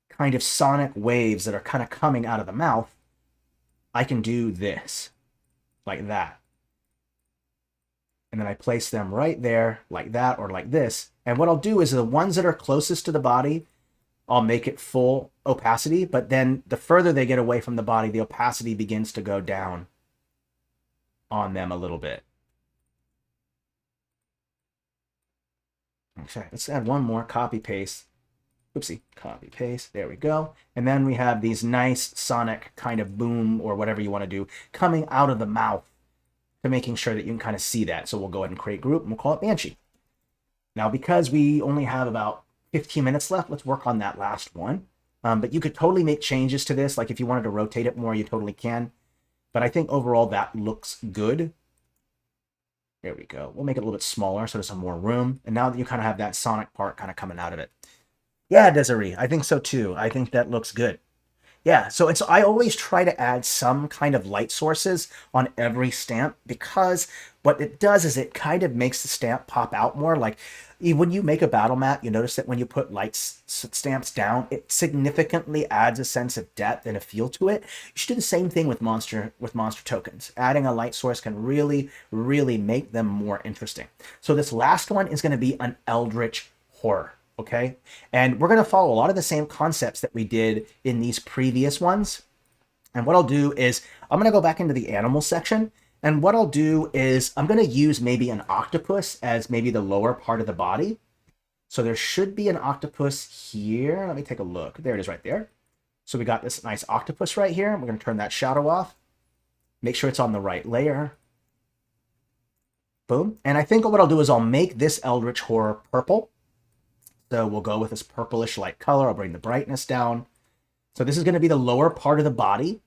kind of sonic waves that are kind of coming out of the mouth, I can do this, like that. And then I place them right there, like that, or like this. And what I'll do is the ones that are closest to the body, I'll make it full opacity, but then the further they get away from the body, the opacity begins to go down on them a little bit. Okay, let's add one more, copy, paste. Oopsie, copy, paste, there we go. And then we have these nice sonic kind of boom, or whatever you want to do, coming out of the mouth to making sure that you can kind of see that. So we'll go ahead and create group, and we'll call it Banshee. Now, because we only have about 15 minutes left, let's work on that last one. But you could totally make changes to this. Like if you wanted to rotate it more, you totally can. But I think overall that looks good. There we go. We'll make it a little bit smaller so there's some more room. And now that you kind of have that sonic part kind of coming out of it. Yeah, Desiree, I think so too. I think that looks good. Yeah, so I always try to add some kind of light sources on every stamp because what it does is it kind of makes the stamp pop out more. Like when you make a battle map, you notice that when you put light stamps down, it significantly adds a sense of depth and a feel to it. You should do the same thing with monster tokens. Adding a light source can really, really make them more interesting. So this last one is going to be an Eldritch Horror. Okay, and we're going to follow a lot of the same concepts that we did in these previous ones. And what I'll do is I'm going to go back into the animal section. And what I'll do is I'm going to use maybe an octopus as maybe the lower part of the body. So there should be an octopus here. Let me take a look. There it is right there. So we got this nice octopus right here. We're going to turn that shadow off. Make sure it's on the right layer. Boom. And I think what I'll do is I'll make this Eldritch Horror purple. So we'll go with this purplish light color. I'll bring the brightness down. So this is going to be the lower part of the body.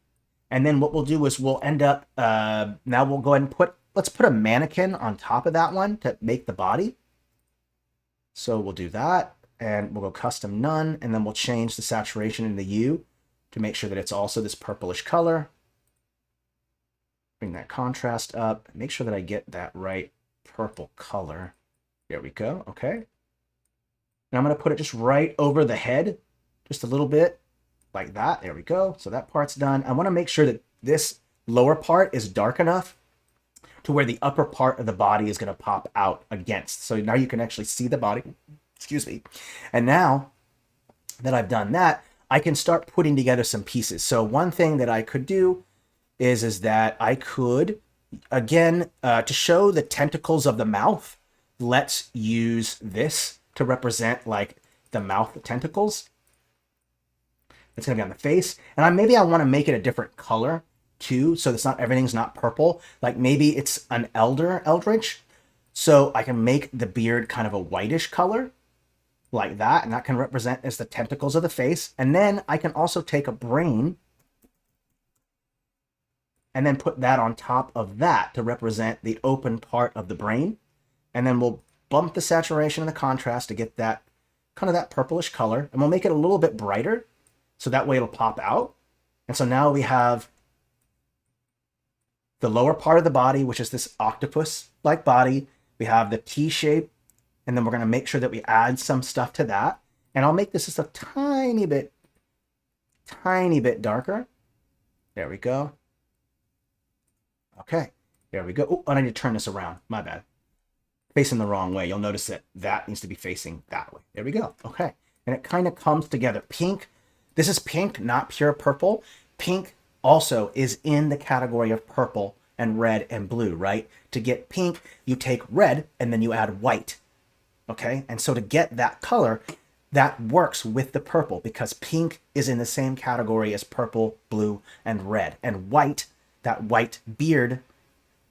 And then what we'll do is we'll end up, now we'll go ahead and let's put a mannequin on top of that one to make the body. So we'll do that and we'll go custom none. And then we'll change the saturation in the hue to make sure that it's also this purplish color. Bring that contrast up. Make sure that I get that right purple color. There we go. Okay. And I'm going to put it just right over the head, just a little bit like that. There we go. So that part's done. I want to make sure that this lower part is dark enough to where the upper part of the body is going to pop out against. So now you can actually see the body. Excuse me. And now that I've done that, I can start putting together some pieces. So one thing that I could do is that I could, again, to show the tentacles of the mouth, let's use this to represent like the mouth tentacles. It's going to be on the face. And maybe I want to make it a different color too. So it's not, everything's not purple. Like maybe it's an eldritch. So I can make the beard kind of a whitish color like that. And that can represent as the tentacles of the face. And then I can also take a brain and then put that on top of that to represent the open part of the brain. And then we'll bump the saturation and the contrast to get that kind of that purplish color. And we'll make it a little bit brighter so that way it'll pop out. And so now we have the lower part of the body, which is this octopus-like body. We have the T shape, and then we're going to make sure that we add some stuff to that. And I'll make this just a tiny bit darker. There we go. Okay, there we go. Oh, I need to turn this around. My bad. Facing the wrong way. You'll notice that that needs to be facing that way. There we go. Okay. And it kind of comes together. Pink. This is pink, not pure purple. Pink also is in the category of purple and red and blue, right? To get pink, you take red and then you add white. Okay. And so to get that color, that works with the purple because pink is in the same category as purple, blue, and red. And white, that white beard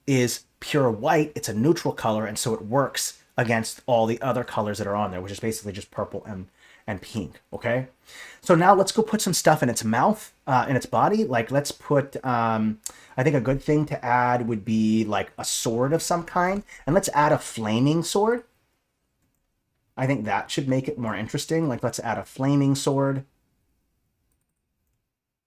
is pure white. It's a neutral color, and so it works against all the other colors that are on there, which is basically just purple and pink. Okay, so now let's go put some stuff in its mouth, in its body. Like let's put, I think a good thing to add would be like a sword of some kind, and let's add a flaming sword. I think that should make it more interesting. Like let's add a flaming sword,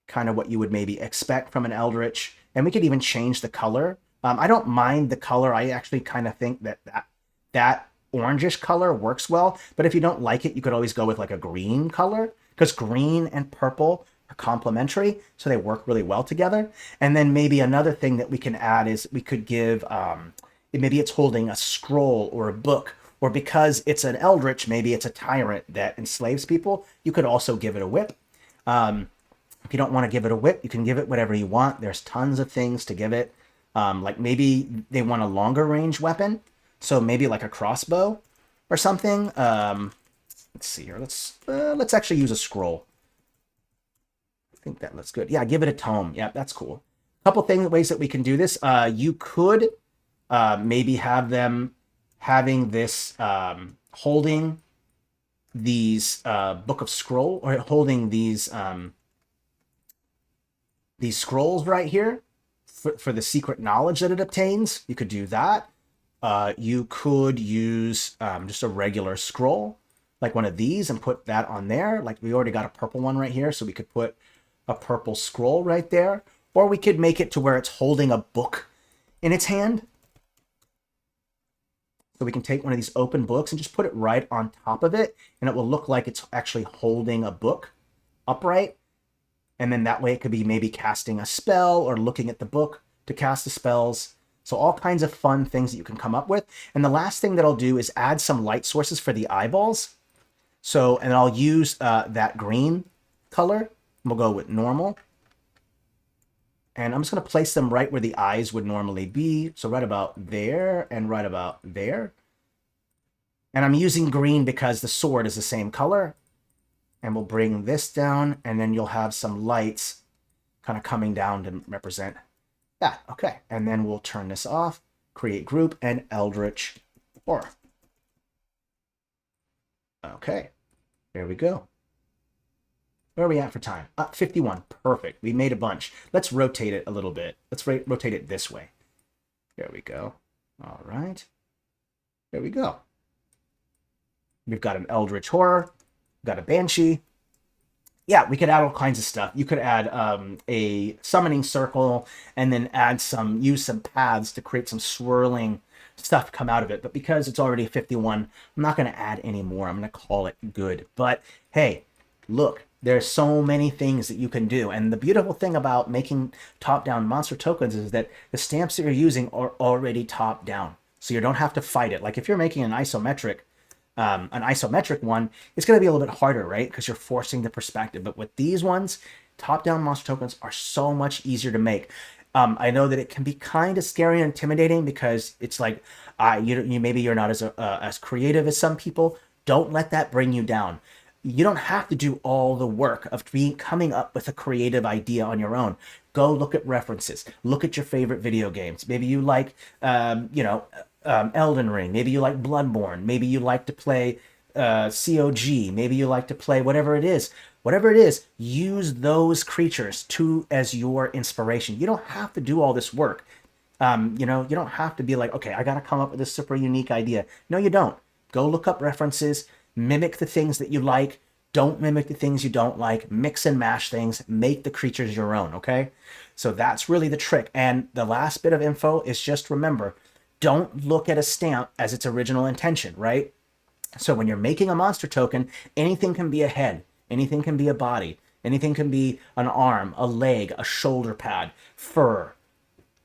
kind of what you would maybe expect from an Eldritch, and we could even change the color. I don't mind the color. I actually kind of think that orangish color works well. But if you don't like it, you could always go with like a green color because green and purple are complementary. So they work really well together. And then maybe another thing that we can add is we could give, maybe it's holding a scroll or a book, or because it's an Eldritch, maybe it's a tyrant that enslaves people. You could also give it a whip. If you don't want to give it a whip, you can give it whatever you want. There's tons of things to give it. Like maybe they want a longer range weapon, so maybe like a crossbow or something. Let's see here. Let's actually use a scroll. I think that looks good. Yeah, give it a tome. Yeah, that's cool. A couple ways that we can do this. You could maybe have them having this holding these book of scroll, or holding these scrolls right here. For the secret knowledge that it obtains, you could do that. You could use just a regular scroll, like one of these, and put that on there. Like we already got a purple one right here, so we could put a purple scroll right there. Or we could make it to where it's holding a book in its hand. So we can take one of these open books and just put it right on top of it, and it will look like it's actually holding a book upright. And then that way it could be maybe casting a spell or looking at the book to cast the spells. So all kinds of fun things that you can come up with. And the last thing that I'll do is add some light sources for the eyeballs. So, and I'll use that green color. We'll go with normal. And I'm just going to place them right where the eyes would normally be. So right about there and right about there. And I'm using green because the sword is the same color. And we'll bring this down, and then you'll have some lights kind of coming down to represent that. Okay, and then we'll turn this off, create group, and Eldritch Horror. Okay, there we go. Where are we at for time? 51, perfect. We made a bunch. Let's rotate it a little bit. Let's rotate it this way. There we go. All right, there we go. We've got an Eldritch Horror. We've got a Banshee. Yeah, we could add all kinds of stuff. You could add a summoning circle and then use some paths to create some swirling stuff come out of it. But because it's already 51, I'm not going to add any more. I'm going to call it good. But hey, look, there's so many things that you can do. And the beautiful thing about making top-down monster tokens is that the stamps that you're using are already top-down. So you don't have to fight it. Like if you're making an isometric one, it's going to be a little bit harder, right? Because you're forcing the perspective. But with these ones, top-down monster tokens are so much easier to make. I know that it can be kind of scary and intimidating because it's like maybe you're not as creative as some people. Don't let that bring you down. You don't have to do all the work of coming up with a creative idea on your own. Go look at references. Look at your favorite video games. Maybe you like, Elden Ring. Maybe you like Bloodborne. Maybe you like to play COG. Maybe you like to play whatever it is. Whatever it is, use those creatures as your inspiration. You don't have to do all this work. You don't have to be like, okay, I got to come up with a super unique idea. No, you don't. Go look up references. Mimic the things that you like. Don't mimic the things you don't like. Mix and mash things. Make the creatures your own, okay? So that's really the trick. And the last bit of info is just remember, don't look at a stamp as its original intention, right? So when you're making a monster token, anything can be a head, anything can be a body, anything can be an arm, a leg, a shoulder pad, fur,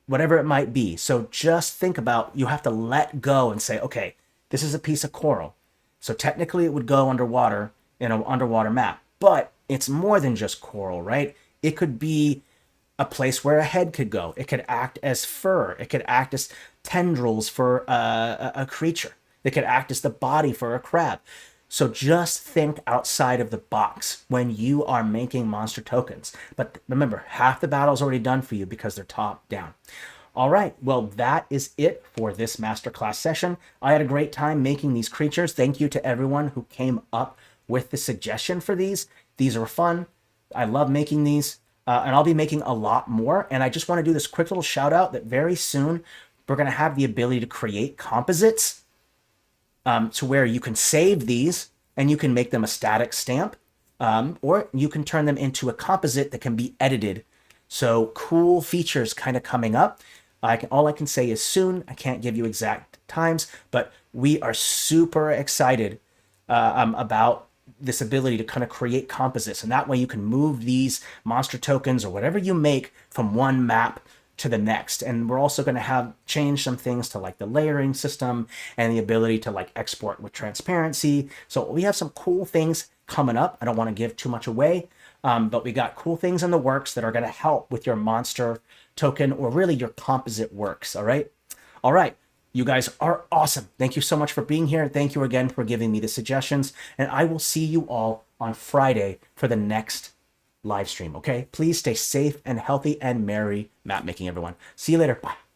whatever it might be. So just think about, you have to let go and say, okay, this is a piece of coral. So technically it would go underwater in an underwater map, but it's more than just coral, right? It could be a place where a head could go. It could act as fur. It could act as tendrils for a creature. It could act as the body for a crab. So just think outside of the box when you are making monster tokens. But remember, half the battle's already done for you because they're top down. All right, well, that is it for this masterclass session. I had a great time making these creatures. Thank you to everyone who came up with the suggestion for these. These are fun. I love making these. And I'll be making a lot more. And I just want to do this quick little shout out that very soon we're going to have the ability to create composites to where you can save these and you can make them a static stamp, or you can turn them into a composite that can be edited. So cool features kind of coming up. All I can say is soon. I can't give you exact times, but we are super excited about this ability to kind of create composites. And that way you can move these monster tokens or whatever you make from one map to the next. And we're also going to change some things to like the layering system and the ability to like export with transparency. So we have some cool things coming up. I don't want to give too much away, but we got cool things in the works that are going to help with your monster token or really your composite works. All right. All right. You guys are awesome. Thank you so much for being here. Thank you again for giving me the suggestions. And I will see you all on Friday for the next live stream. Okay. Please stay safe and healthy and merry map making, everyone. See you later. Bye.